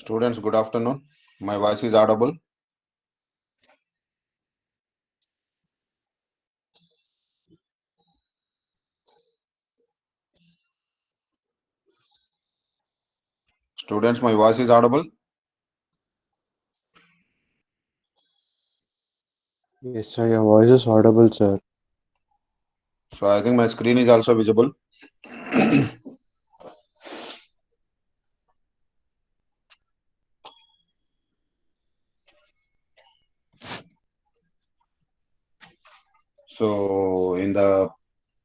Students, good afternoon. My voice is audible. Students, my voice is audible. Yes, sir, your voice is audible, sir. So I think my screen is also visible. So in the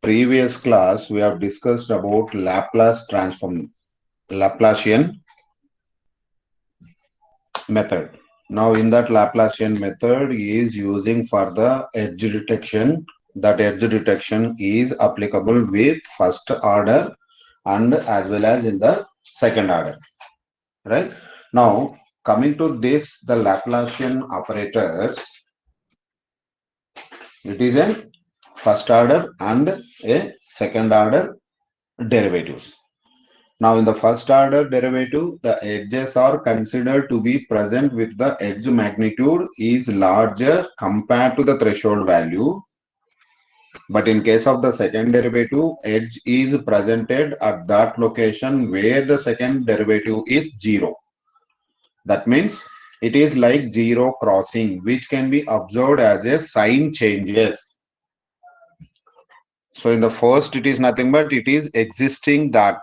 previous class, we have discussed about Laplacian method. Now in that Laplacian method is using for the edge detection. That edge detection is applicable with first order and as well as in the second order. Right? Now, coming to this, the Laplacian operators, it is a first order and a second order derivatives. Now, in the first order derivative, the edges are considered to be present with the edge magnitude is larger compared to the threshold value. But in case of the second derivative, edge is presented at that location where the second derivative is 0. That means it is like zero crossing, which can be observed as a sign changes. So in the first, it is nothing but it is existing that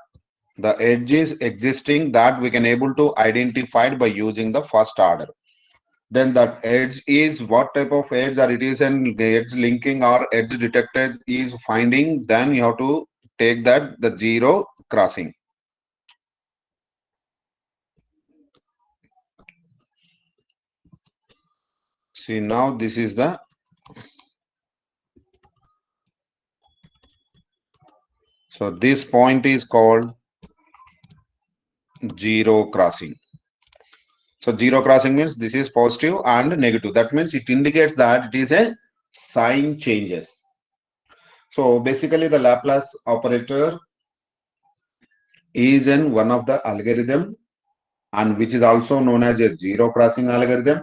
the edge is existing that we can able to identify by using the first order. Then that edge is what type of edge, or it is an edge linking or edge detected is finding, then you have to take that the zero crossing. See, now this is the so this point is called zero crossing. So zero crossing means this is positive and negative. That means it indicates that it is a sign changes. So basically the Laplace operator is in one of the algorithm and which is also known as a zero crossing algorithm.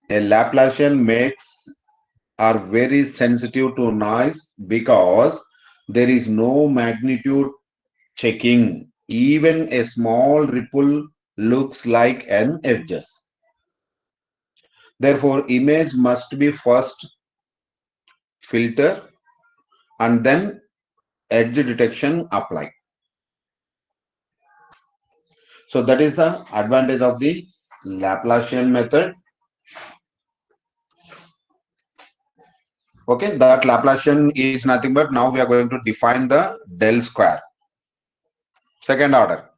A Laplacian makes are very sensitive to noise because there is no magnitude checking. Even a small ripple looks like an edges. Therefore, image must be first filter and then edge detection apply. So that is the advantage of the Laplacian method. Okay, that Laplacian is nothing but now we are going to define the del square. Second order.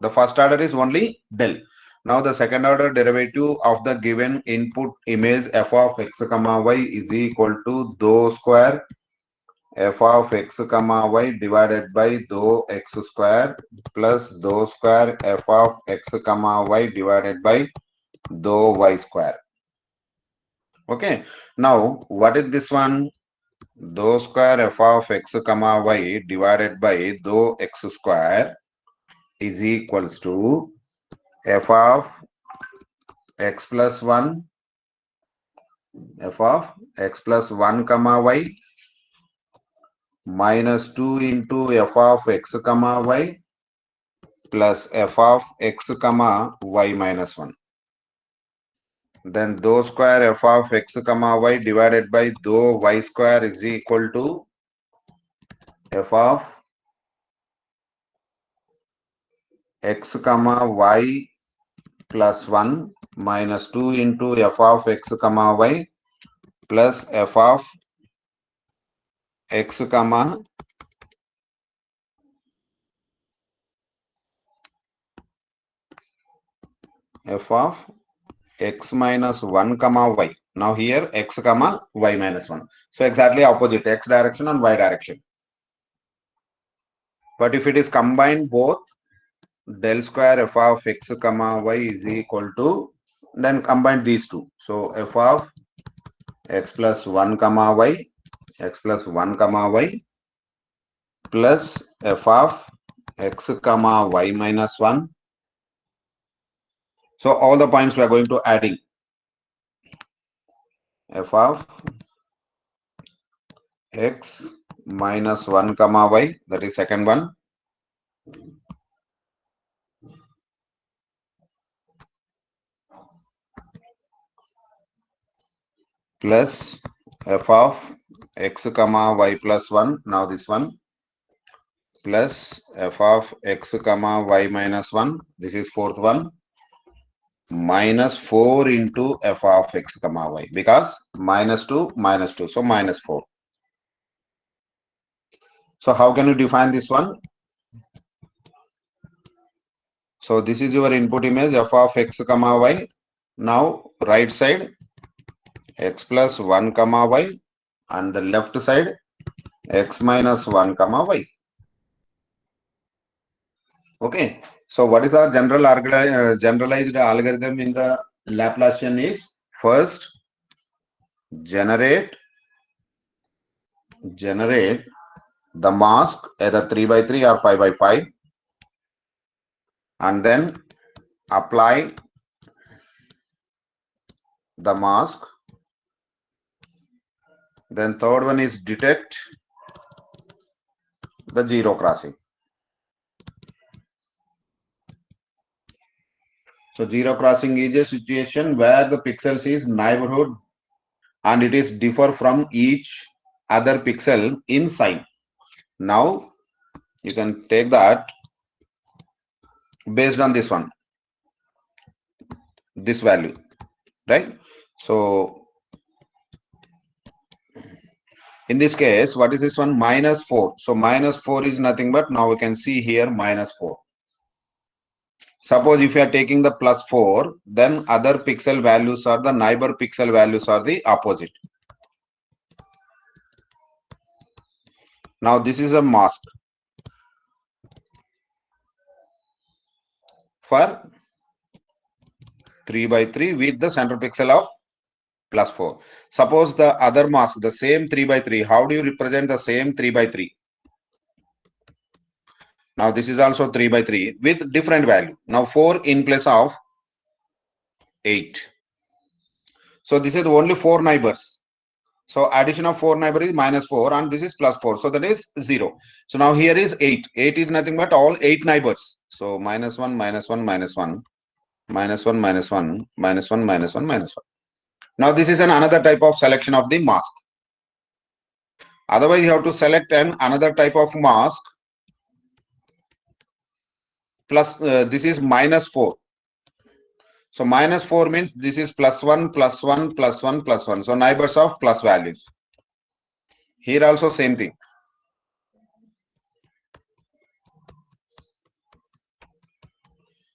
The first order is only del. Now the second order derivative of the given input image f of x comma y is equal to dou square f of x comma y divided by dou x square plus dou square f of x comma y divided by dou y square. Okay. Now what is this one? Dou square f of x comma y divided by dou x square is equals to f of x plus 1 f of x plus 1 comma y minus 2 into f of x comma y plus f of x comma y minus 1. Then dou square f of x comma y divided by dou y square is equal to f of x comma y plus 1 minus 2 into f of x comma y plus f of x comma f of x minus 1 comma y. Now here x comma y minus 1. So exactly opposite, x direction and y direction. But if it is combined both, del square f of x comma y is equal to, then combine these two. So f of x plus 1 comma y, x plus 1 comma y plus f of x comma y minus 1 So all the points we are going to adding. F of x minus 1 comma y, that is second one, plus f of x comma y plus 1, now this one, plus f of x comma y minus 1, this is fourth one, minus 4 into f of x comma y, because minus 2, so minus 4. So how can you define this one? So this is your input image f of x comma y. Now right side x plus 1 comma y, and the left side x minus 1 comma y. Okay. So what is our generalized algorithm in the Laplacian is first generate the mask either 3 by 3 or 5 by 5, and then apply the mask. Then third one is detect the zero crossing. So zero crossing is a situation where the pixels is neighborhood and it is differ from each other pixel in sign. Now you can take that based on this one, this value, right? So in this case, what is this one? Minus 4. So minus 4 is nothing but, now we can see here minus 4. Suppose if you are taking the plus 4, then other pixel values or the neighbor pixel values are the opposite. Now this is a mask for 3 by 3 with the center pixel of plus 4. Suppose the other mask, the same 3 by 3, how do you represent the same 3 by 3? Now this is also 3 by 3 with different value. Now 4 in place of 8. So this is only 4 neighbors. So addition of 4 neighbor is minus 4 and this is plus 4. So that is 0. So now here is 8. 8 is nothing but all 8 neighbors. So minus 1, minus 1, minus 1, minus 1, minus 1, minus 1, minus 1, minus 1. Now this is another type of selection of the mask. Otherwise you have to select another type of mask plus this is minus 4. So minus 4 means this is plus 1, plus 1, plus 1, plus 1. So neighbors of plus values. Here also same thing.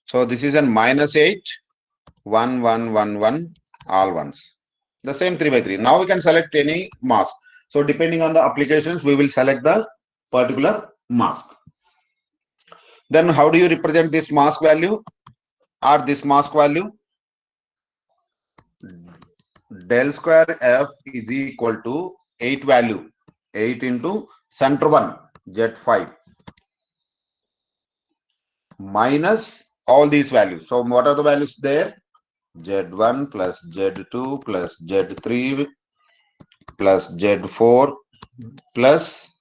So this is a minus 8, 1, 1, 1, 1, all ones. The same 3 by 3. Now we can select any mask. So depending on the applications, we will select the particular mask. Then how do you represent this mask value or this mask value? Del square f is equal to 8 value, 8 into center 1, Z5, minus all these values. So what are the values there? Z1 plus Z2 plus Z3 plus Z4 plus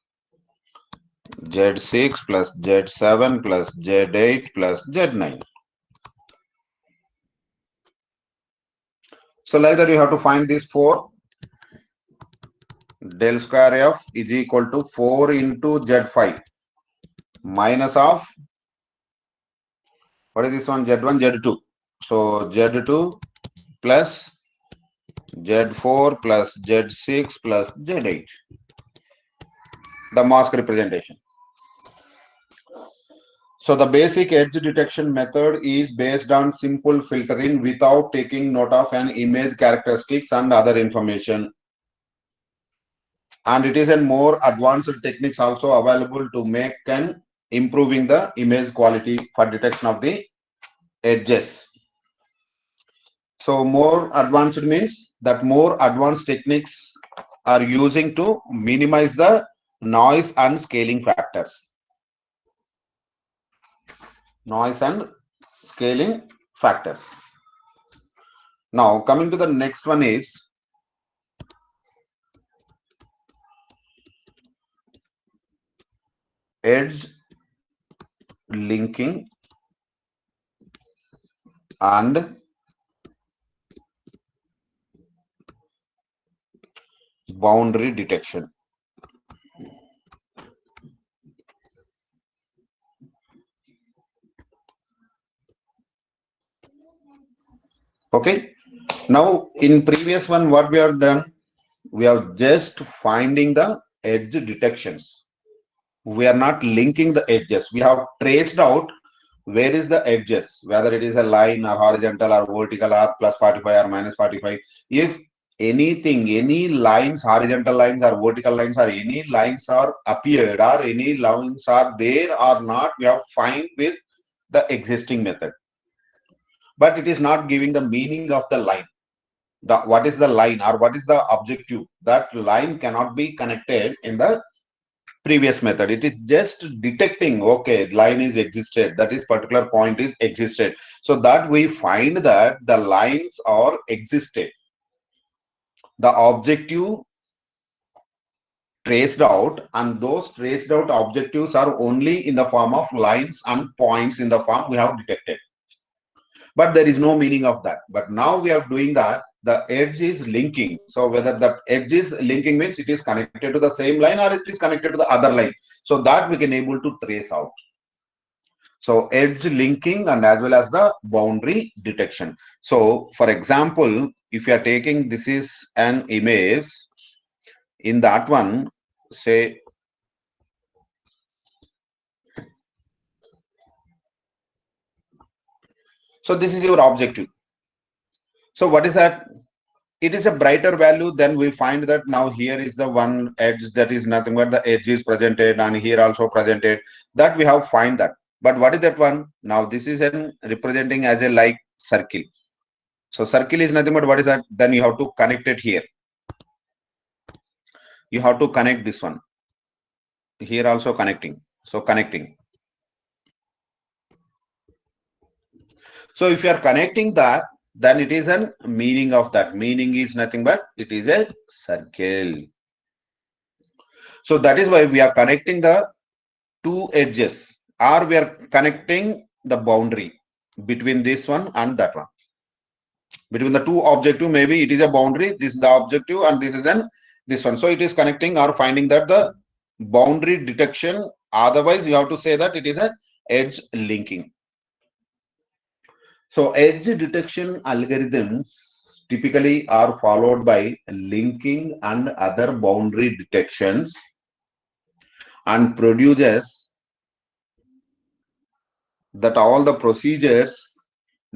Z6 plus Z7 plus Z8 plus Z9. So like that you have to find these 4. Del square f is equal to 4 into Z5 minus of, what is this one? Z1, Z2. So Z2 plus Z4 plus Z6 plus Z8. The mask representation. So the basic edge detection method is based on simple filtering without taking note of an image characteristics and other information. And it is a more advanced techniques also available to make and improving the image quality for detection of the edges. So more advanced means that more advanced techniques are using to minimize the noise and scaling factors. Noise and scaling factors. Now coming to the next one is edge linking and boundary detection. Okay. Now in previous one, what we have done, we have just finding the edge detections. We are not linking the edges. We have traced out where is the edges, whether it is a line or horizontal or vertical or plus 45 or minus 45. If anything, any lines, horizontal lines or vertical lines or any lines are appeared or any lines are there or not, we have find with the existing method. But it is not giving the meaning of the line. What is the line or what is the objective? That line cannot be connected in the previous method. It is just detecting, okay, line is existed, that is particular point is existed, so that we find that the lines are existed. The objective traced out, and those traced out objectives are only in the form of lines and points in the form we have detected, but there is no meaning of that. But now we are doing that the edge is linking. So whether the edge is linking means it is connected to the same line or it is connected to the other line, so that we can able to trace out. So edge linking and as well as the boundary detection. So for example, if you are taking, this is an image, in that one, say, so this is your objective. So what is that? It is a brighter value. Then we find that now here is the one edge, that is nothing but the edge is presented, and here also presented, that we have find that. But what is that one? Now this is an representing as a like circle. So circle is nothing but what is that? Then you have to connect it here. You have to connect this one. Here also connecting. So connecting. So if you are connecting that, then it is a meaning of that. Meaning is nothing but it is a circle. So that is why we are connecting the two edges, or we are connecting the boundary between this one and that one. Between the two objective, maybe it is a boundary, this is the objective and this is an this one. So it is connecting or finding that the boundary detection. Otherwise, you have to say that it is a edge linking. So edge detection algorithms typically are followed by linking and other boundary detections and produces that all the procedures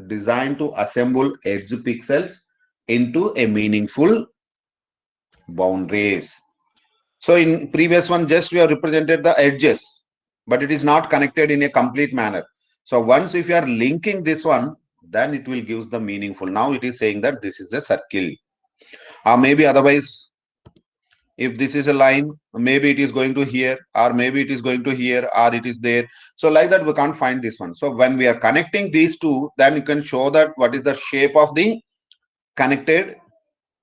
designed to assemble edge pixels into a meaningful boundaries. So in previous one, just we have represented the edges, but it is not connected in a complete manner. So once if you are linking this one, then it will give the meaningful. Now it is saying that this is a circle. Or maybe otherwise, if this is a line, maybe it is going to here, or maybe it is going to here, or it is there. So like that, we can't find this one. So when we are connecting these two, then you can show that what is the shape of the connected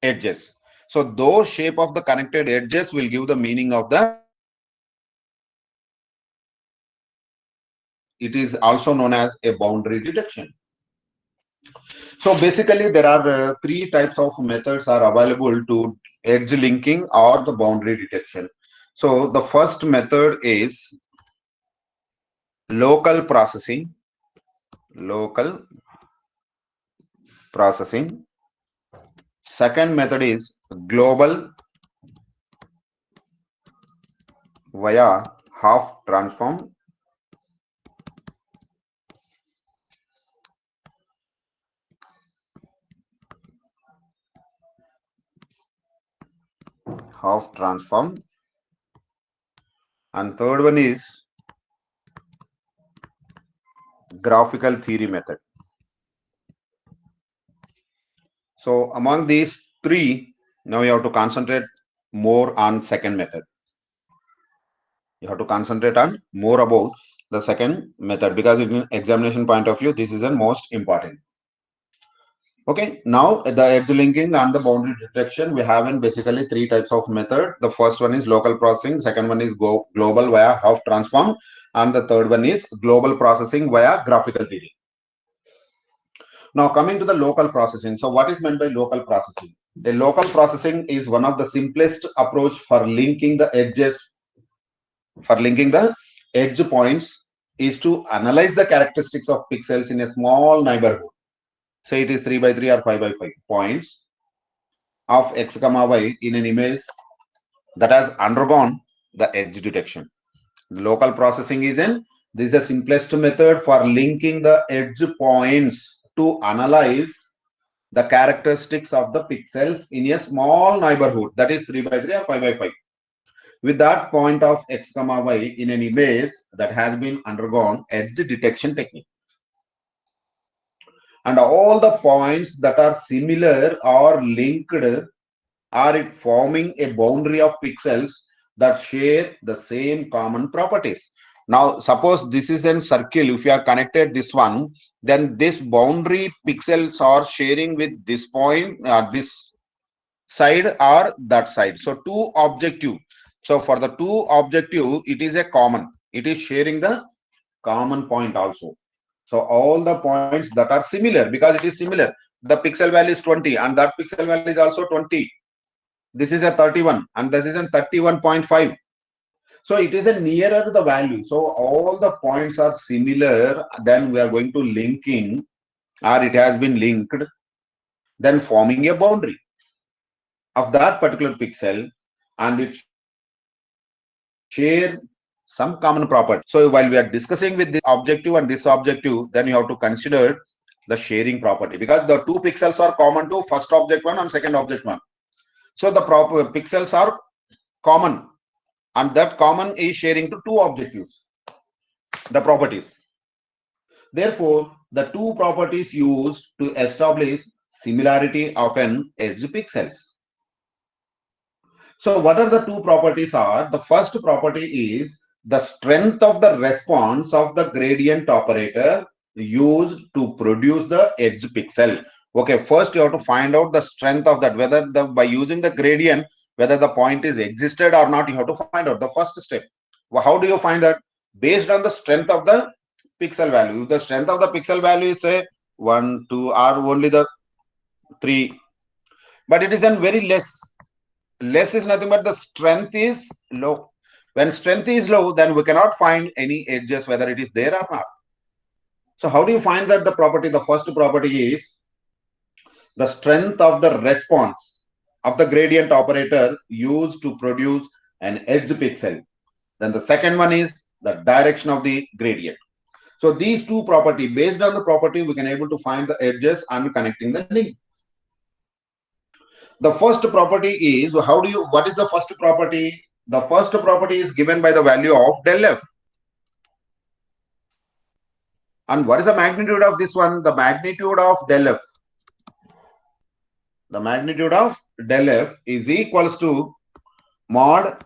edges. So those shape of the connected edges will give the meaning of the. It is also known as a boundary detection. So basically, there are three types of methods are available to edge linking or the boundary detection. So the first method is local processing. Local processing. Second method is global via half transform. Half transform. And third one is graphical theory method. So among these three, now you have to concentrate more on second method. You have to concentrate on more about the second method, because in examination point of view, this is the most important. Okay, now the edge linking and the boundary detection, we have in basically three types of method. The first one is local processing, second one is global via Hough transform, and the third one is global processing via graphical theory. Now coming to the local processing. So what is meant by local processing? The local processing is one of the simplest approach for linking the edges, for linking the edge points, is to analyze the characteristics of pixels in a small neighborhood. Say it is 3 by 3 or 5 by 5 points of x comma y in an image that has undergone the edge detection. Local processing is this is the simplest method for linking the edge points to analyze the characteristics of the pixels in a small neighborhood, that is 3 by 3 or 5 by 5, with that point of x comma y in an image that has been undergone edge detection technique. And all the points that are similar or linked are it forming a boundary of pixels that share the same common properties. Now, suppose this is a circle. If you are connected this one, then this boundary pixels are sharing with this point, this side or that side. So two objective. So for the two objective, it is a common. It is sharing the common point also. So all the points that are similar, because it is similar, the pixel value is 20 and that pixel value is also 20. This is a 31 and this is a 31.5. So it is a nearer the value. So all the points are similar. Then we are going to linking, or it has been linked, then forming a boundary of that particular pixel, and it share some common property. So while we are discussing with this objective and this objective, then you have to consider the sharing property, because the two pixels are common to first object one and second object one. So the proper pixels are common, and that common is sharing to two objectives, the properties. Therefore, the two properties used to establish similarity of an edge pixels. So what are the two properties are? The first property is the strength of the response of the gradient operator used to produce the edge pixel. Okay, first you have to find out the strength of that, whether by using the gradient, whether the point is existed or not, you have to find out the first step. Well, how do you find that? Based on the strength of the pixel value. If the strength of the pixel value is say 1, 2, or only the 3, but it is then very less. Less is nothing but the strength is low. When strength is low, then we cannot find any edges whether it is there or not. So how do you find that the property? The first property is the strength of the response of the gradient operator used to produce an edge pixel. Then the second one is the direction of the gradient. So these two property, based on the property, we can able to find the edges and connecting the link. The first property is, what is the first property? The first property is given by the value of del f. And what is the magnitude of this one? The magnitude of del f. The magnitude of del f is equals to mod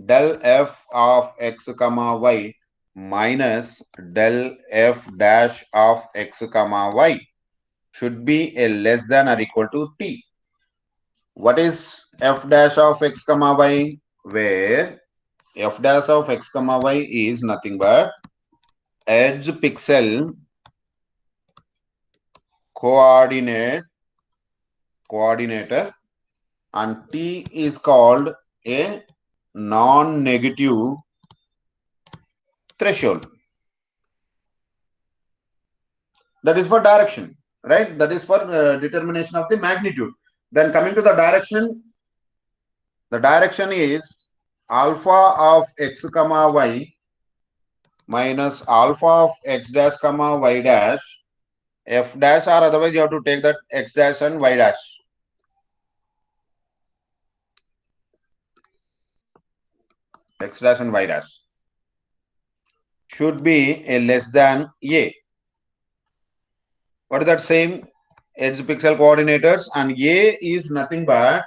del f of x comma y minus del f dash of x comma y should be a less than or equal to t. What is f dash of x comma y? Where f dash of x comma y is nothing but edge pixel coordinator, and t is called a non-negative threshold. That is for direction, right? That is for determination of the magnitude. Then coming to the direction is alpha of x comma y minus alpha of x dash comma y dash, f dash, or otherwise you have to take that x dash and y dash. X dash and y dash should be a less than a. What is that same? Edge pixel coordinators, and a is nothing but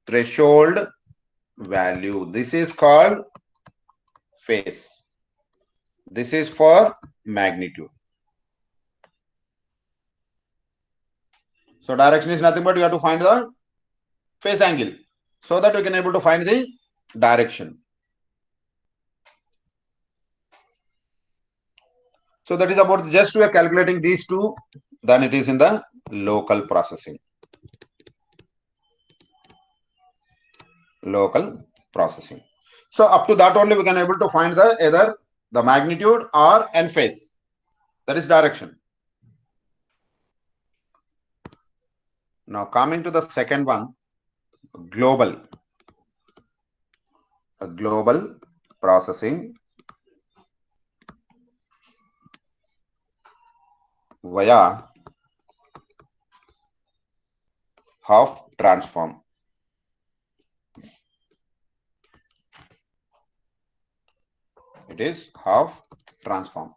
threshold value. This is called phase. This is for magnitude. So direction is nothing but you have to find the face angle so that we can able to find the direction. So that is about just we are calculating these two, then it is in the local processing. Local processing. So up to that only we can able to find the either the magnitude or and phase. That is direction. Now coming to the second one, global. Global processing via half transform. It is half transform.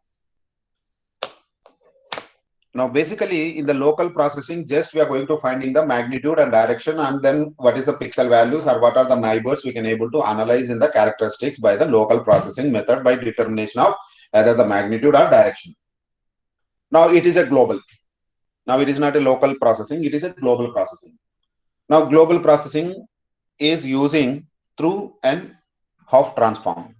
Now, basically, in the local processing, just we are going to finding the magnitude and direction, and then what is the pixel values or what are the neighbors we can able to analyze in the characteristics by the local processing method by determination of either the magnitude or direction. Now, it is a global. Now, it is not a local processing; it is a global processing. Now, global processing is using through an half transform.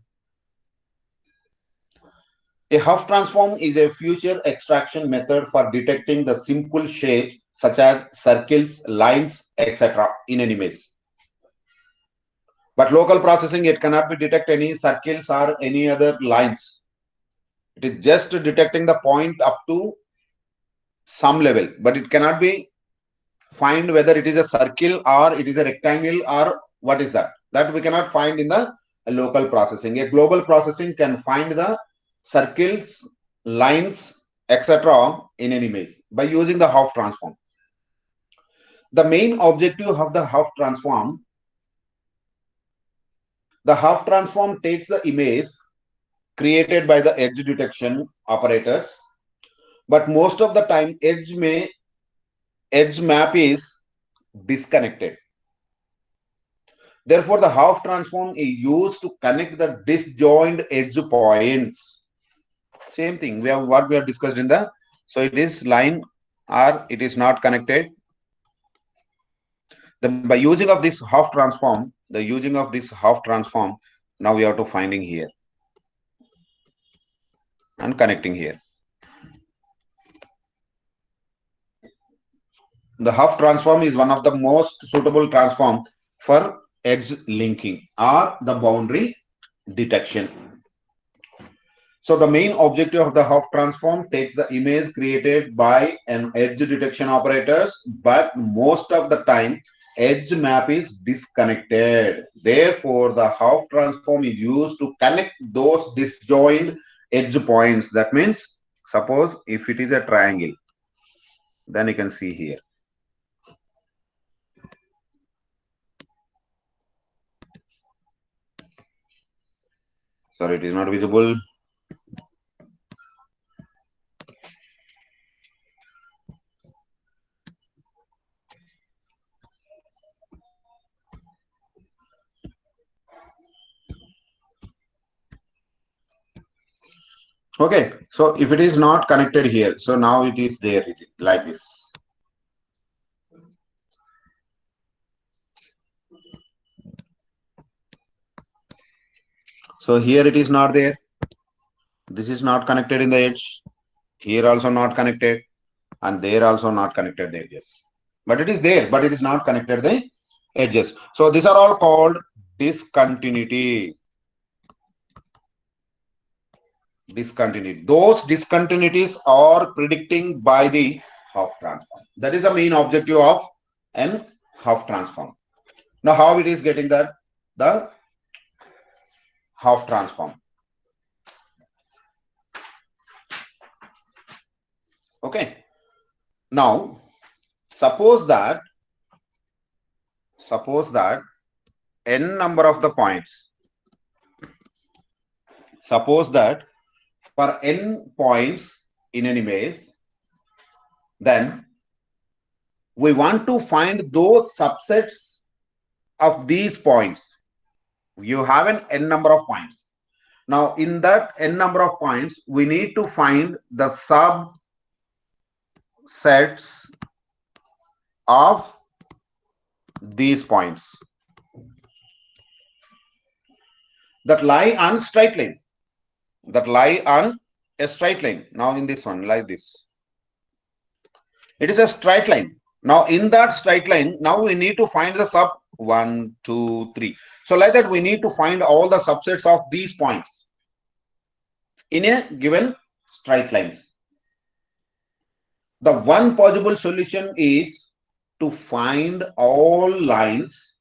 A half transform is a feature extraction method for detecting the simple shapes such as circles, lines, etc. in an image. But local processing, it cannot be detect any circles or any other lines. It is just detecting the point up to some level, but it cannot be find whether it is a circle or it is a rectangle or what is that. That we cannot find in the local processing. A global processing can find the circles, lines, etc. in an image by using the half transform. The main objective of the half transform, takes the image created by the edge detection operators, but most of the time edge map is disconnected. Therefore, the half transform is used to connect the disjoint edge points. Same thing we have what we have discussed in the, so it is line or it is not connected. Then by using of this half transform, now we have to finding here and connecting here. The half transform is one of the most suitable transform for edge linking or the boundary detection. So the main objective of the half transform takes the image created by an edge detection operators, but most of the time edge map is disconnected. Therefore, the half transform is used to connect those disjoint edge points. That means, suppose if it is a triangle, then you can see here. Sorry, it is not visible. Okay, so if it is not connected here, so now it is there like this. So here it is not there. This is not connected in the edge. Here also not connected, and there also not connected the edges. But it is there, but it is not connected the edges. So these are all called discontinuity. Discontinuity. Those discontinuities are predicting by the half transform. That is the main objective of an half transform. Now, how it is getting the half transform? Okay. Now, suppose that n number of the points. Suppose that for n points in an image, then we want to find those subsets of these points. You have an n number of points. Now, in that n number of points, we need to find the subsets of these points that lie on straight line, that lie on a straight line. Now in this one, like this, it is a straight line. Now in that straight line, now we need to find the sub 1, 2, 3. So like that, we need to find all the subsets of these points in a given straight lines. The one possible solution is to find all lines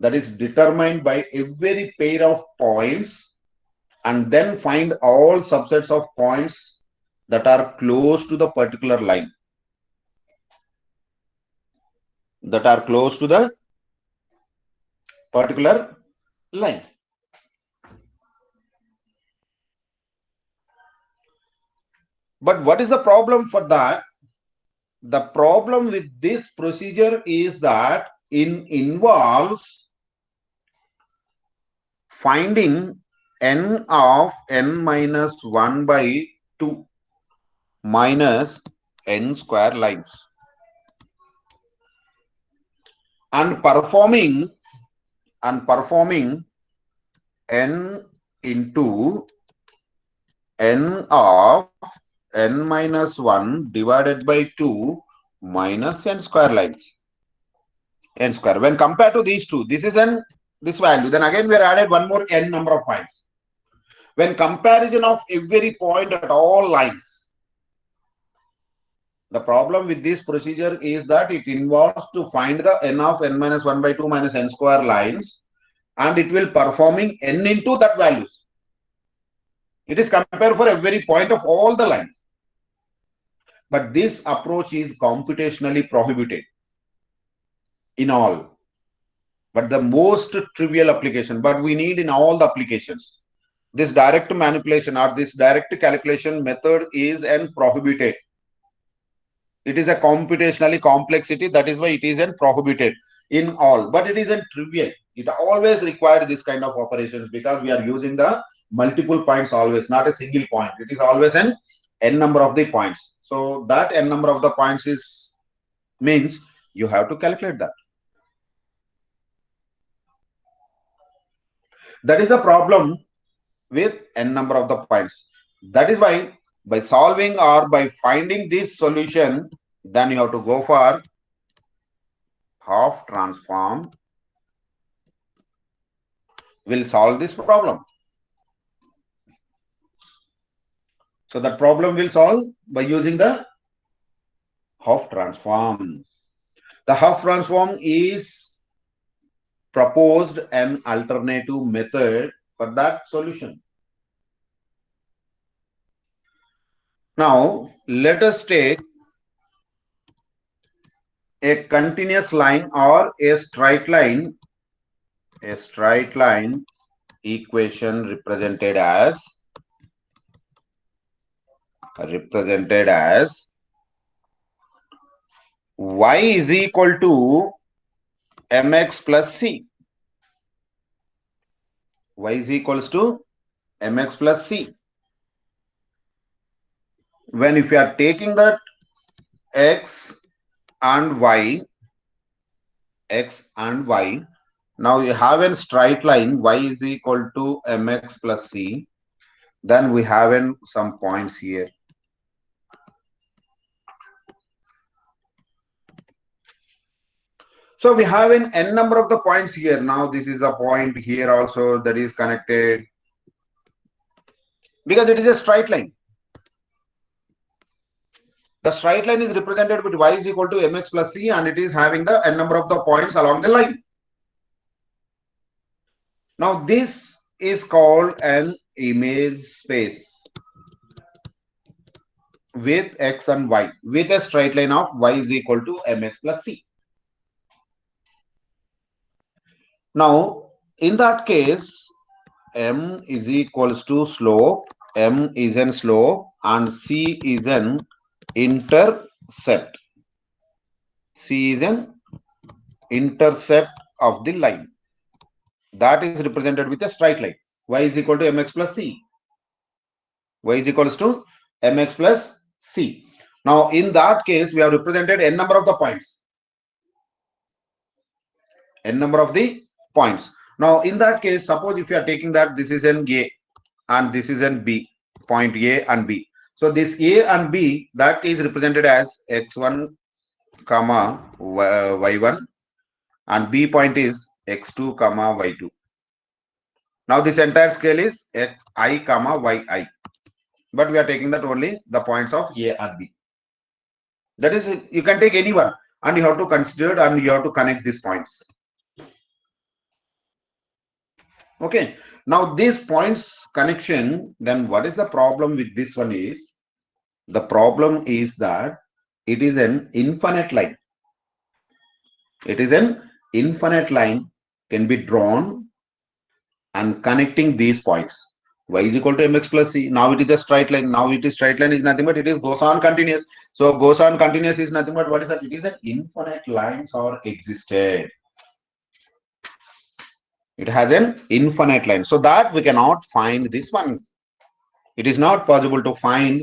that is determined by every pair of points and then find all subsets of points that are close to the particular line. That are close to the particular line. But what is the problem for that? The problem with this procedure is that it involves finding n of n minus 1 by 2 minus n square lines and performing n into n of n minus 1 divided by 2 minus n square lines. N square. When compared to these two, this is this value. Then again we are added one more n number of points. When comparison of every point at all lines, the problem with this procedure is that it involves to find the n of n minus 1 by 2 minus n square lines, and it will performing n into that values. It is compared for every point of all the lines. But this approach is computationally prohibited in all. But the most trivial application, but we need in all the applications. This direct manipulation or this direct calculation method is prohibited. It is a computationally complexity. That is why it is prohibited in all. But it isn't trivial. It always required this kind of operations because we are using the multiple points always, not a single point. It is always an n number of the points. So that n number of the points means you have to calculate that. That is a problem with n number of the points. That is why by solving or by finding this solution, then you have to go for half transform will solve this problem. So that problem will solve by using the half transform. The half transform is proposed an alternative method for that solution. Now, let us take a continuous line or a straight line equation represented as y is equal to mx plus c. Y is equals to mx plus c. When if you are taking that x and y, now you have a straight line y is equal to mx plus c. Then we have some points here. So we have an n number of the points here. Now this is a point here also that is connected because it is a straight line. The straight line is represented with y is equal to mx plus c, and it is having the n number of the points along the line. Now this is called an image space with x and y with a straight line of y is equal to mx plus c. Now in that case, m is equals to slope, m is an slope and c is an intercept. C is an intercept of the line. That is represented with a straight line. Y is equal to mx plus c. Y is equals to mx plus c. Now, in that case, we have represented n number of the points. N number of the points. Now, in that case, suppose if you are taking that this is an A and this is an B, point A and B. So this A and B, that is represented as x1 comma y1 and B point is x2 comma y2. Now this entire scale is xi comma yi, but we are taking that only the points of A and B. That is, you can take any one and you have to consider and you have to connect these points. Okay, now these points connection, then what is the problem with this one is, the problem is that it is an infinite line. It is an infinite line can be drawn and connecting these points. Y is equal to mx plus c. Now it is a straight line. Now it is straight line is nothing but it is goes on continuous. So goes on continuous is nothing but what is that? It is an infinite lines are existed. It has an infinite line. So that we cannot find this one. It is not possible to find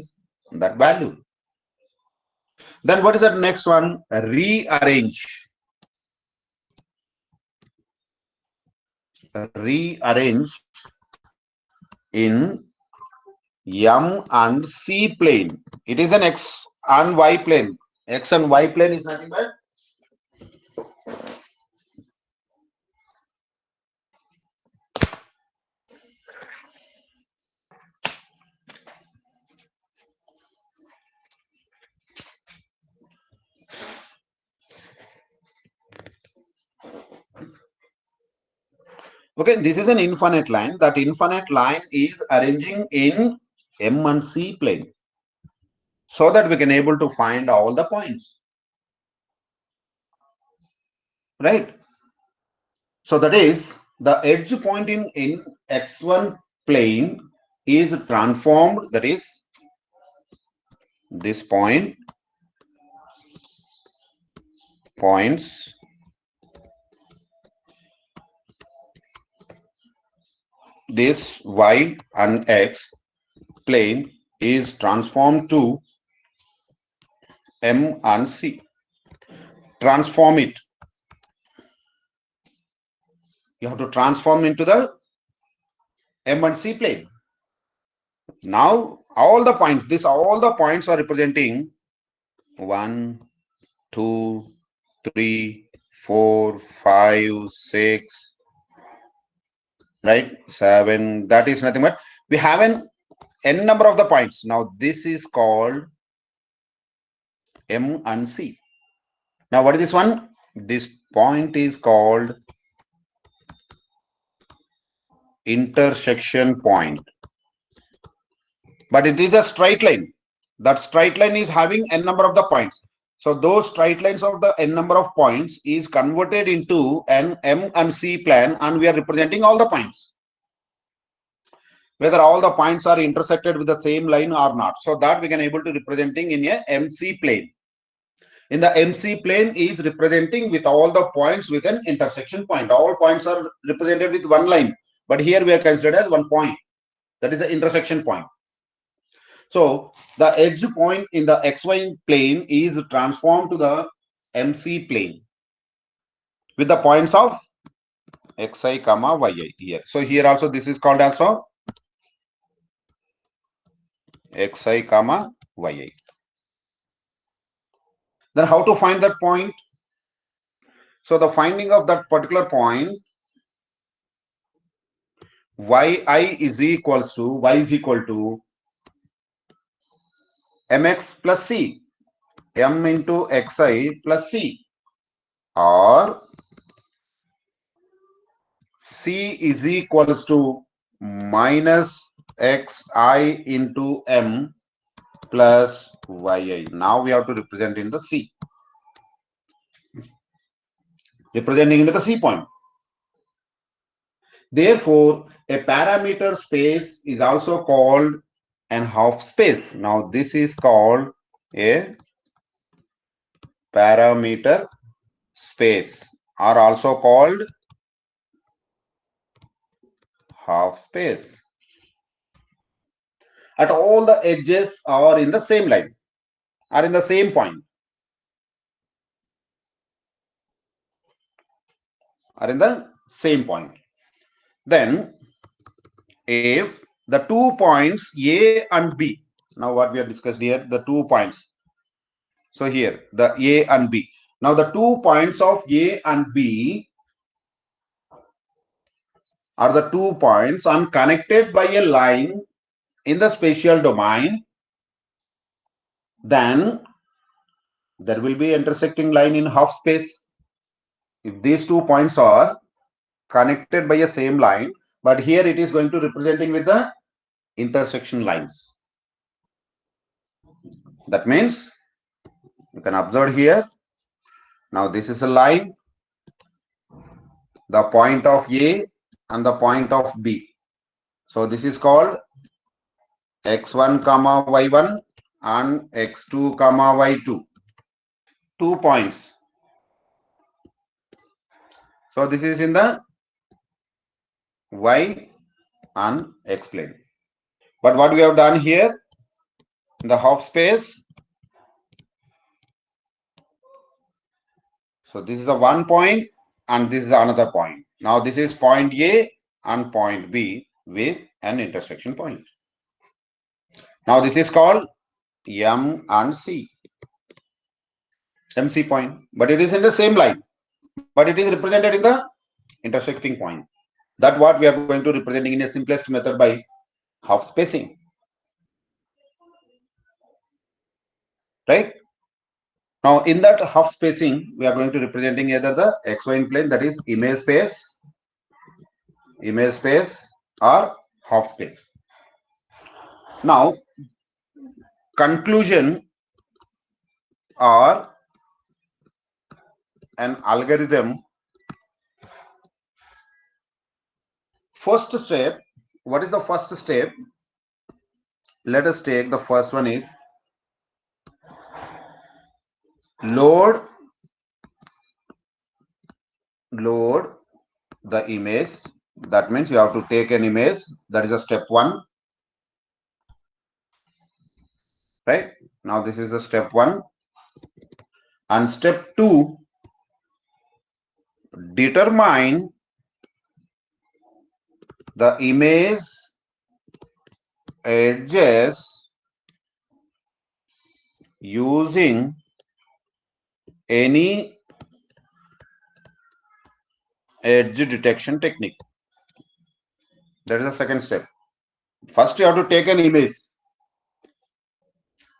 that value. Then what is that next one? Rearrange. Rearrange in M and C plane. It is an X and Y plane. X and Y plane is nothing but okay. This is an infinite line. That infinite line is arranging in M and C plane, so that we can able to find all the points. Right? So that is the edge point in x1 plane is transformed, that is this points this y and x plane is transformed to M and C. Transform it. You have to transform into the M and C plane. Now all the points, all the points are representing 1, 2, 3, 4, 5, 6, right? 7. That is nothing but we have an n number of the points. Now this is called M and C. Now what is this one? This point is called intersection point. But it is a straight line. That straight line is having n number of the points. So those straight lines of the n number of points is converted into an M and C plan, and we are representing all the points, whether all the points are intersected with the same line or not. So that we can able to representing in a MC plane. In the MC plane is representing with all the points with an intersection point. All points are represented with one line, but here we are considered as one point. That is the intersection point. So the edge point in the XY plane is transformed to the MC plane with the points of xi comma yi here. So here also this is called also xi comma yi. Then how to find that point? So the finding of that particular point, yi is equal to mx plus c, m into xi plus c, or c is equals to minus xi into m plus yi. Now we have to represent in the c, representing into the c point. Therefore, a parameter space is also called an half space. Now this is called a parameter space, or also called half space. At all the edges are in the same line. are in the same point. Then if the 2 points A and B, now what we have discussed here, the 2 points. So here the A and B. Now the 2 points of A and B are the 2 points and connected by a line in the spatial domain, then there will be intersecting line in half space. If these 2 points are connected by a same line, but here it is going to representing with the intersection lines. That means you can observe here. Now this is a line, the point of A and the point of B. So this is called x1 comma y1 and x2 comma y2. 2 points. So this is in the y and x plane. But what we have done here in the half space, so this is a 1 point and this is another point. Now this is point A and point B with an intersection point. Now this is called M and C. MC point, but it is in the same line, but it is represented in the intersecting point. That's what we are going to representing in a simplest method by half spacing. Right? Now in that half spacing, we are going to representing either the xy plane, that is image space or half space. Now conclusion or an algorithm. First step, what is the first step? Let us take the first one is load the image. That means you have to take an image. That is a step 1. Right? Now this is a step 1. And step 2, determine the image edges using any edge detection technique. That is the second step. First you have to take an image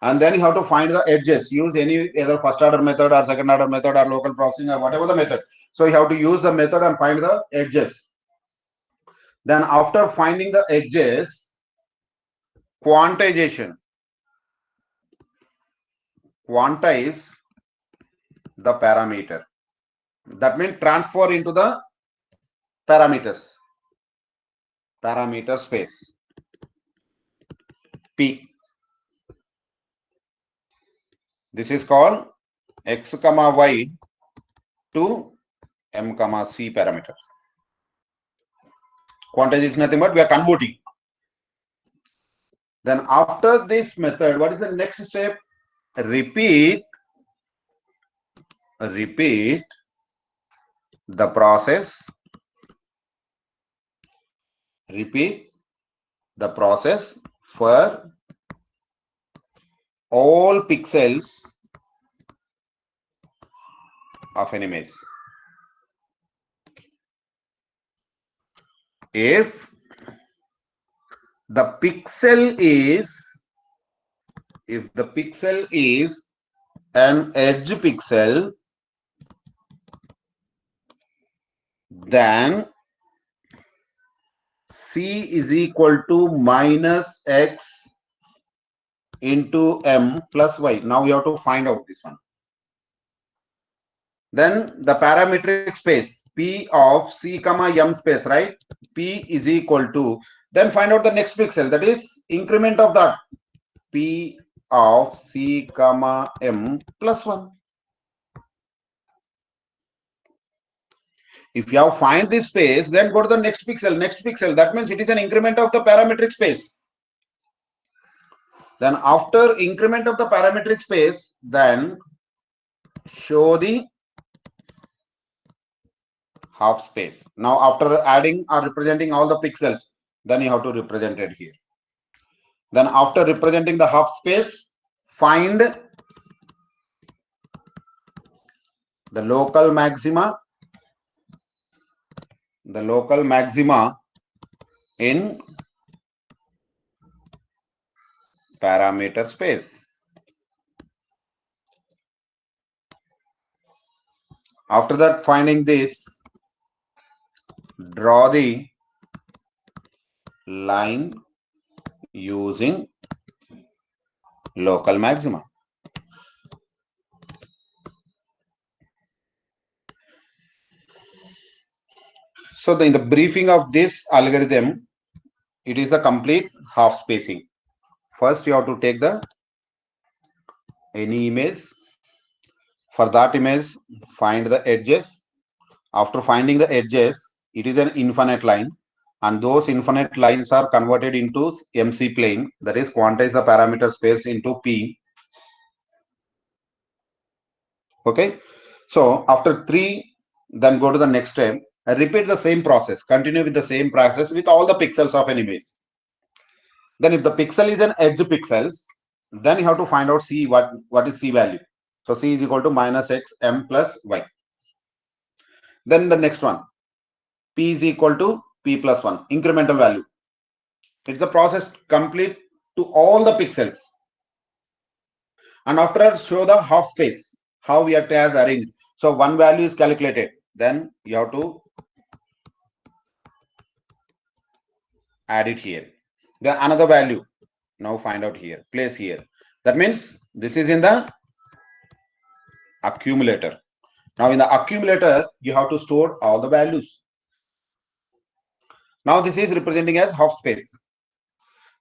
and then you have to find the edges. Use any either first order method or second order method or local processing or whatever the method. So you have to use the method and find the edges. Then after finding the edges, quantization. Quantize the parameter. That means transfer into the parameter space P. This is called x comma y to m comma c parameter. Quantize is nothing but we are converting. Then after this method, what is the next step? Repeat the process. Repeat the process for all pixels of an image. If the pixel is an edge pixel, then C is equal to minus X into M plus Y. Now we have to find out this one. Then the parametric space P of C comma M space, right? P is equal to, then find out the next pixel, that is increment of that P of C comma M plus 1. If you have find this space, then go to the next pixel. That means it is an increment of the parametric space. Then after increment of the parametric space, then show the half space. Now after adding or representing all the pixels, then you have to represent it here. Then after representing the half space, find the local maxima in parameter space. After that, finding this, draw the line using local maxima. So in the briefing of this algorithm, it is a complete half spacing. First, you have to take any image. For that image, find the edges. After finding the edges, it is an infinite line, and those infinite lines are converted into MC plane, that is quantize the parameter space into P. Okay, so after 3, then go to the next step and repeat the same process, continue with the same process with all the pixels of an image. Then if the pixel is an edge pixels, then you have to find out C, what is C value. So C is equal to minus X M plus Y. Then the next one, P is equal to P plus 1, incremental value. It's the process complete to all the pixels. And after that, show the half space, how we have to as arranged. So one value is calculated. Then you have to add it here. Then another value. Now find out here, place here. That means this is in the accumulator. Now in the accumulator, you have to store all the values. Now this is representing as half space.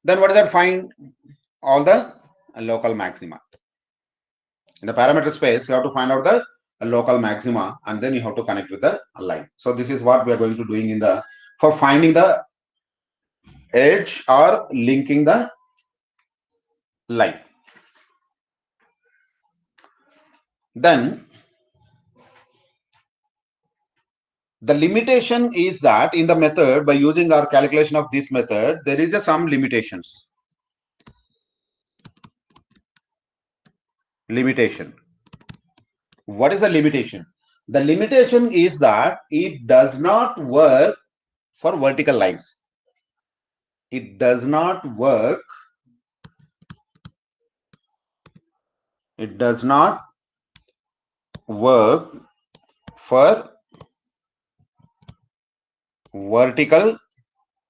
Then what is that? Find all the local maxima. In the parameter space, you have to find out the local maxima, and then you have to connect with the line. So this is what we are going to doing for finding the edge or linking the line. Then the limitation is that in the method, by using our calculation of this method, there is some limitations. Limitation. What is the limitation? The limitation is that it does not work for vertical lines. It does not work. It does not work for vertical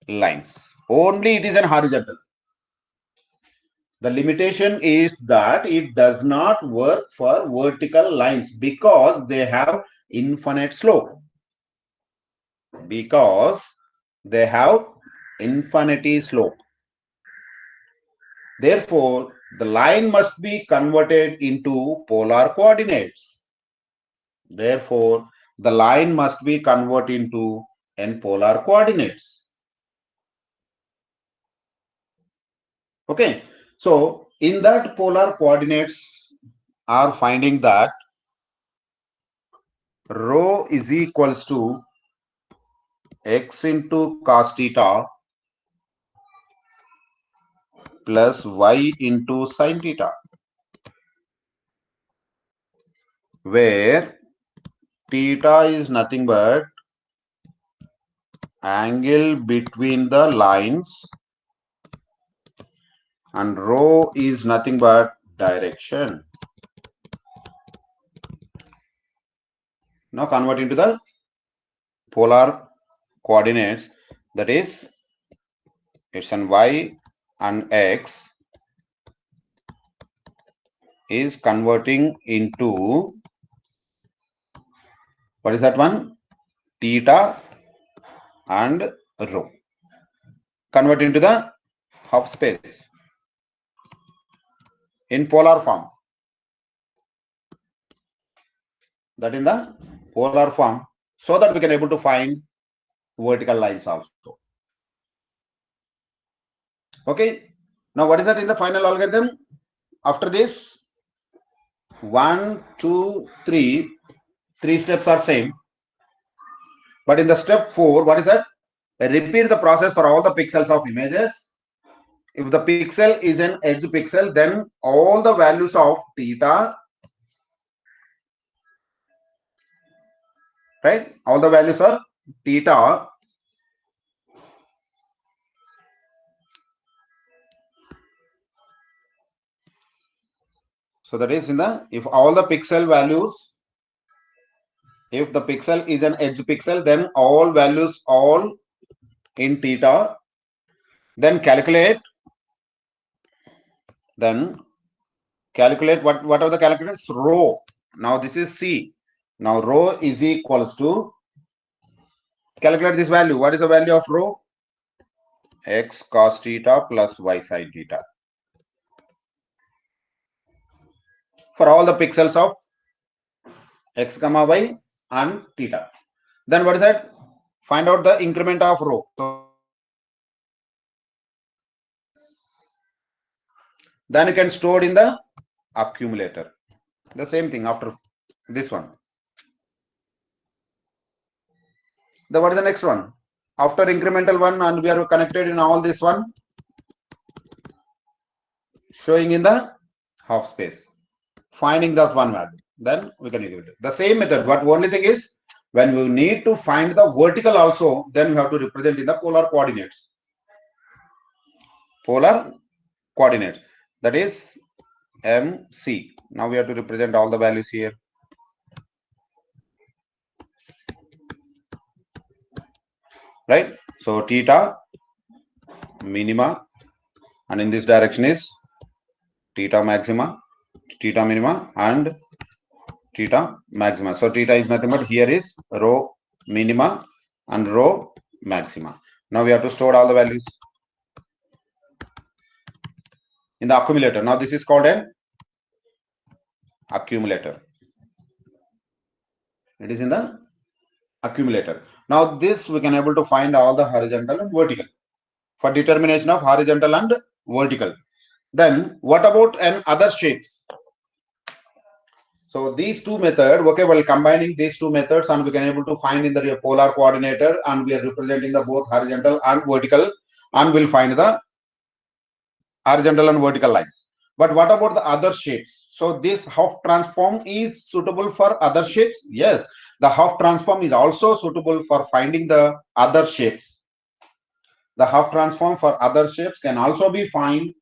lines. Only it is an horizontal. The limitation is that it does not work for vertical lines because they have infinite slope. Because they have infinity slope. Therefore, the line must be converted into polar coordinates. Therefore, the line must be converted into polar coordinates. Okay. So, in that polar coordinates are finding that rho is equals to x into cos theta plus y into sin theta, where theta is nothing but angle between the lines and rho is nothing but direction. Now convert into the polar coordinates, that is it's an y and x is converting into, what is that one? Theta and rho. Convert into the half space in polar form. That in the polar form, so that we can able to find vertical lines also. Okay. Now what is that in the final algorithm? After this, 1, 2, 3, 3 steps are same. But in the step 4, what is that? Repeat the process for all the pixels of images. If the pixel is an edge pixel, then all the values of theta, right? All the values are theta. So that is in the, if all the pixel values, if the pixel is an edge pixel, then all values all in theta. Then calculate what are the calculators? Rho. Now this is C. Now rho is equals to, calculate this value. What is the value of rho? X cos theta plus y sin theta. For all the pixels of x comma y and theta. Then what is that? Find out the increment of rho. So then you can store in the accumulator. The same thing after this one. Then what is the next one? After incremental one, and we are connected in all this one, showing in the half space, finding that one value. Then we can give it the same method. But only thing is, when we need to find the vertical also, then we have to represent in the polar coordinates. Polar coordinates. That is MC. Now we have to represent all the values here. Right? So theta minima, and in this direction is theta maxima, theta minima, and theta maxima. So theta is nothing but here is rho minima and rho maxima. Now we have to store all the values in the accumulator. Now this is called an accumulator. It is in the accumulator. Now this we can able to find all the horizontal and vertical for determination of horizontal and vertical. Then what about an other shapes? So these two methods, okay, well combining these two methods, and we can able to find in the polar coordinator, and we are representing the both horizontal and vertical, and we'll find the horizontal and vertical lines. But what about the other shapes? So this half transform is suitable for other shapes? Yes, the half transform is also suitable for finding the other shapes. The half transform for other shapes can also be found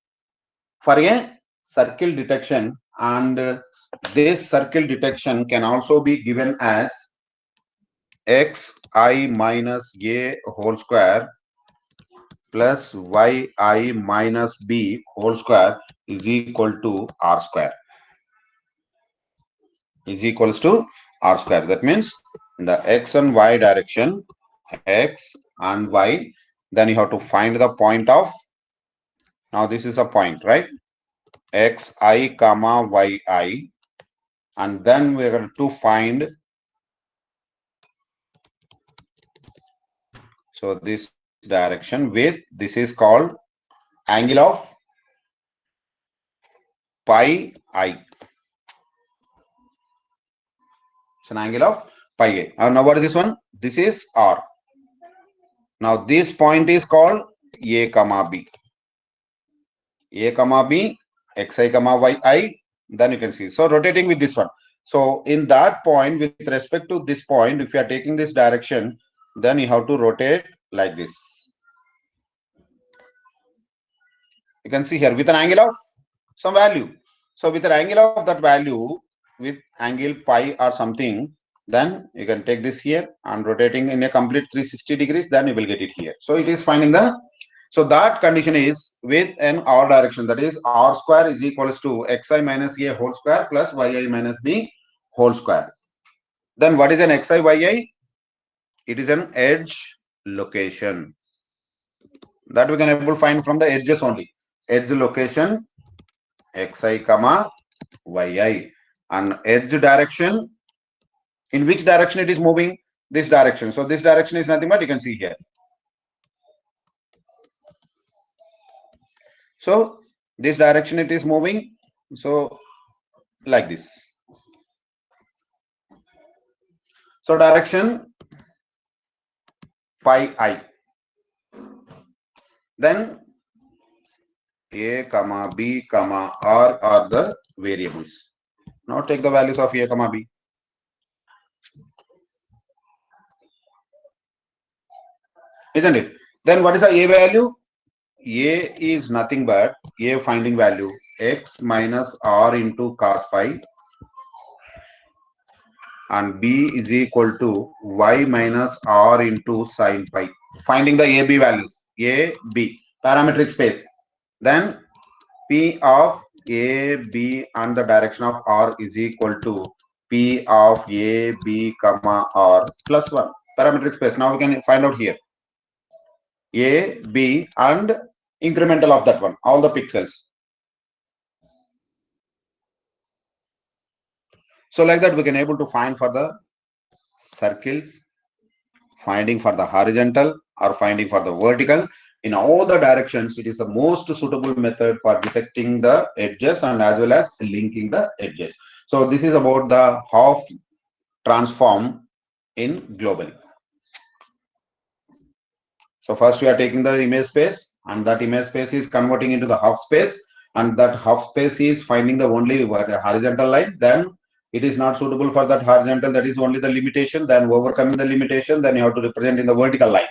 for a circle detection, and this circle detection can also be given as xi minus a whole square plus yi minus b whole square is equal to r square. Is equals to r square. That means in the x and y direction, x and y, then you have to find the point of, now this is a point, right? xi comma yi, and then we are going to find, so this direction with, this is called angle of pi I. It's an angle of pi I. Now what is this one? This is r. Now this point is called a comma b. A comma b, xi comma yi, then you can see. So rotating with this one. So in that point, with respect to this point, if you are taking this direction, then you have to rotate like this. You can see here with an angle of some value. So with an angle of that value, with angle pi or something, then you can take this here and rotating in a complete 360 degrees, then you will get it here. So it is finding the, so that condition is with an r direction, that is r square is equals to xi minus a whole square plus yi minus b whole square. Then what is an xi yi? It is an edge location that we can able to find from the edges only. Edge location xi comma yi, and edge direction, in which direction it is moving? This direction. So this direction is nothing but, you can see here. So this direction it is moving. So like this. So direction pi I. Then A comma B comma R are the variables. Now take the values of A comma B. Isn't it? Then what is the A value? A is nothing but A finding value x minus R into cos pi, and B is equal to y minus R into sin pi. Finding the A B values. A B parametric space. Then P of A B and the direction of R is equal to P of A B comma R plus 1 parametric space. Now we can find out here A B and incremental of that one, all the pixels. So like that we can able to find for the circles, finding for the horizontal or finding for the vertical. In all the directions, it is the most suitable method for detecting the edges and as well as linking the edges. So this is about the half transform in globally. So first we are taking the image space, and that image space is converting into the half space, and that half space is finding the only horizontal line. Then it is not suitable for that horizontal, that is only the limitation. Then overcoming the limitation, then you have to represent in the vertical line.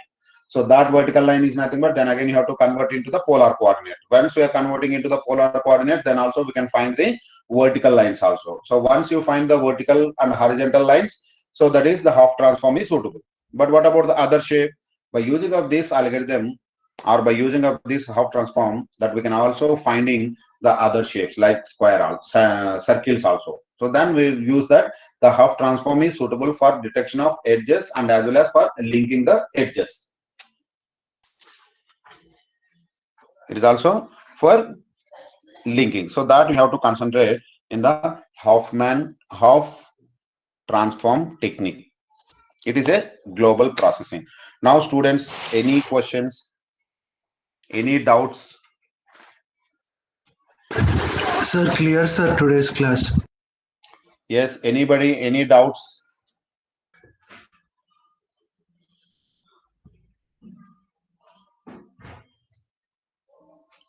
So that vertical line is nothing but then again you have to convert into the polar coordinate. Once we are converting into the polar coordinate, then also we can find the vertical lines also. So once you find the vertical and horizontal lines, so that is the half transform is suitable. But what about the other shape? By using of this algorithm or by using of this half transform, that we can also finding the other shapes like square, circles also. So then we use that the half transform is suitable for detection of edges and as well as for linking the edges. It is also for linking. So that we have to concentrate in the half transform technique. It is a global processing. Now students, any questions, any doubts? Sir, clear, sir, today's class. Yes, anybody, any doubts?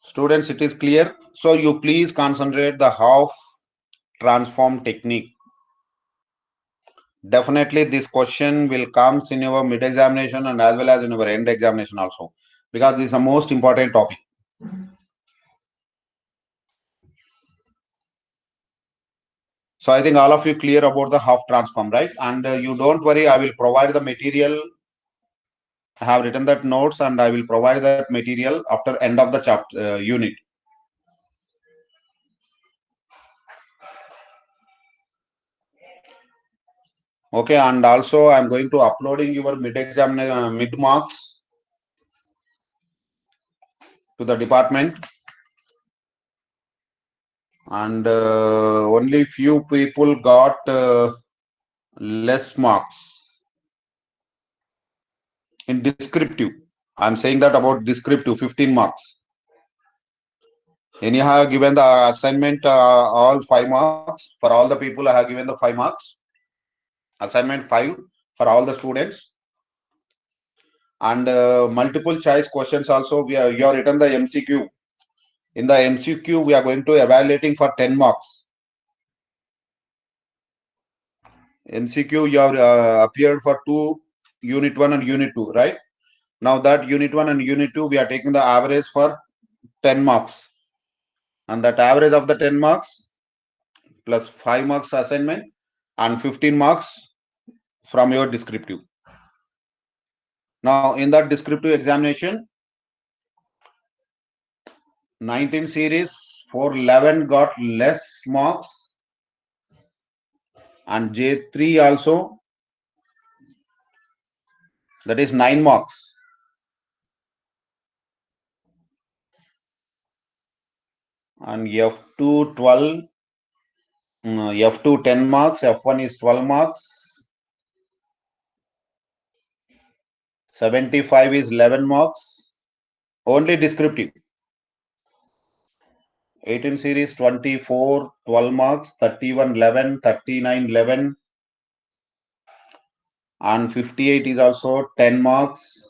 Students, it is clear. So you please concentrate the half transform technique. Definitely this question will comes in your mid examination and as well as in your end examination also, because this is the most important topic. So I think all of you clear about the half transform, right? And you don't worry, I will provide the material. I have written that notes and I will provide that material after end of the chapter unit. Okay, and also I'm going to uploading your mid exam mid marks to the department, and only few people got less marks in descriptive. I'm saying that about descriptive 15 marks. Anyhow, I have given the assignment all 5 marks for all the people. I have given the 5 marks. Assignment 5 for all the students. And multiple choice questions also. You have written the MCQ. In the MCQ, we are going to evaluating for 10 marks. MCQ you have appeared for unit 1 and unit 2, right? Now that unit 1 and unit 2, we are taking the average for 10 marks. And that average of the 10 marks plus 5 marks assignment and 15 marks from your descriptive. Now in that descriptive examination, 19 series 411 got less marks, and J3 also, that is 9 marks. And F2 12, F2 10 marks, F1 is 12 marks, 75 is 11 marks, only descriptive. 18 series 24, 12 marks, 31, 11, 39, 11. And 58 is also 10 marks.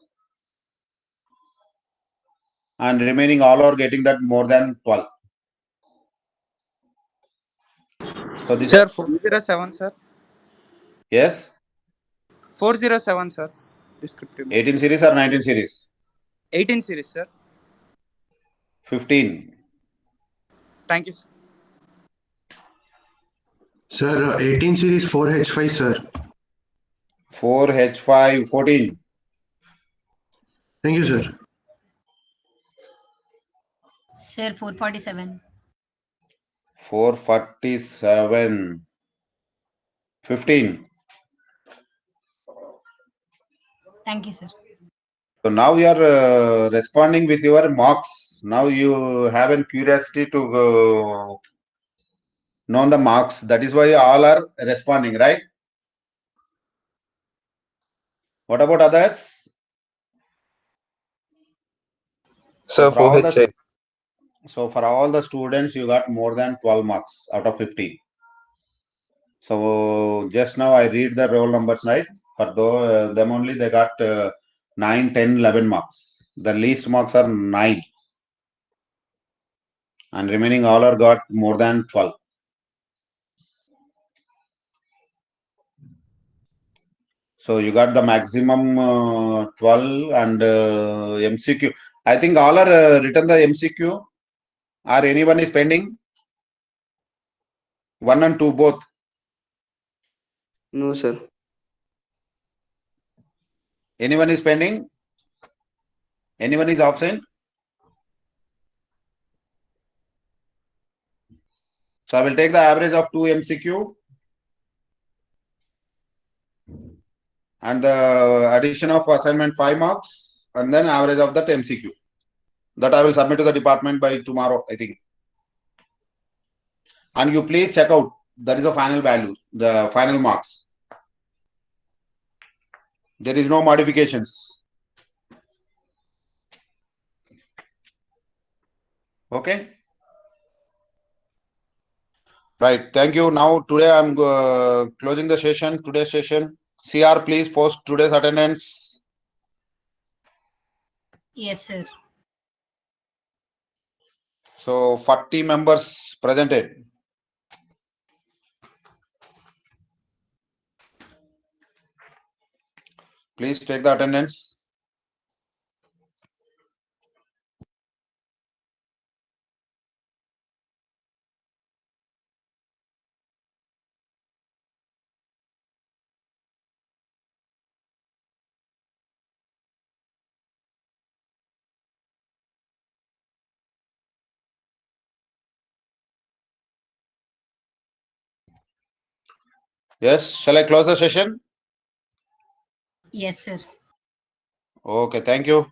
And remaining all are getting that more than 12. So this, Sir, 407, sir. yes, 407, sir. Descriptive. 18 series or 19 series? 18 series, sir. 15. Thank you, sir. Sir, 18 series 4H5, sir. 4H5, 14. Thank you, sir. Sir, 447. 447. 15. Thank you, sir. So now you are responding with your marks. Now you have a curiosity to know the marks. That is why all are responding, right? What about others? Sir, for all 4H8. so for all the students, you got more than 12 marks out of 15. So just now I read the roll numbers, right? For them only they got 9, 10, 11 marks. The least marks are 9. And remaining all are got more than 12. So you got the maximum 12 and MCQ. I think all are written the MCQ. Or anyone is pending? 1 and 2 both. No, sir. Anyone is pending? Anyone is absent? So I will take the average of 2 MCQ and the addition of assignment 5 marks and then average of that MCQ. That I will submit to the department by tomorrow, I think. And you please check out. That is the final value, the final marks. There is no modifications. Okay. Right. Thank you. Now today I'm closing the session. Today's session. CR, please post today's attendance. Yes, sir. So 40 members presented. Please take the attendance. Yes. Shall I close the session? Yes, sir. Okay. Thank you.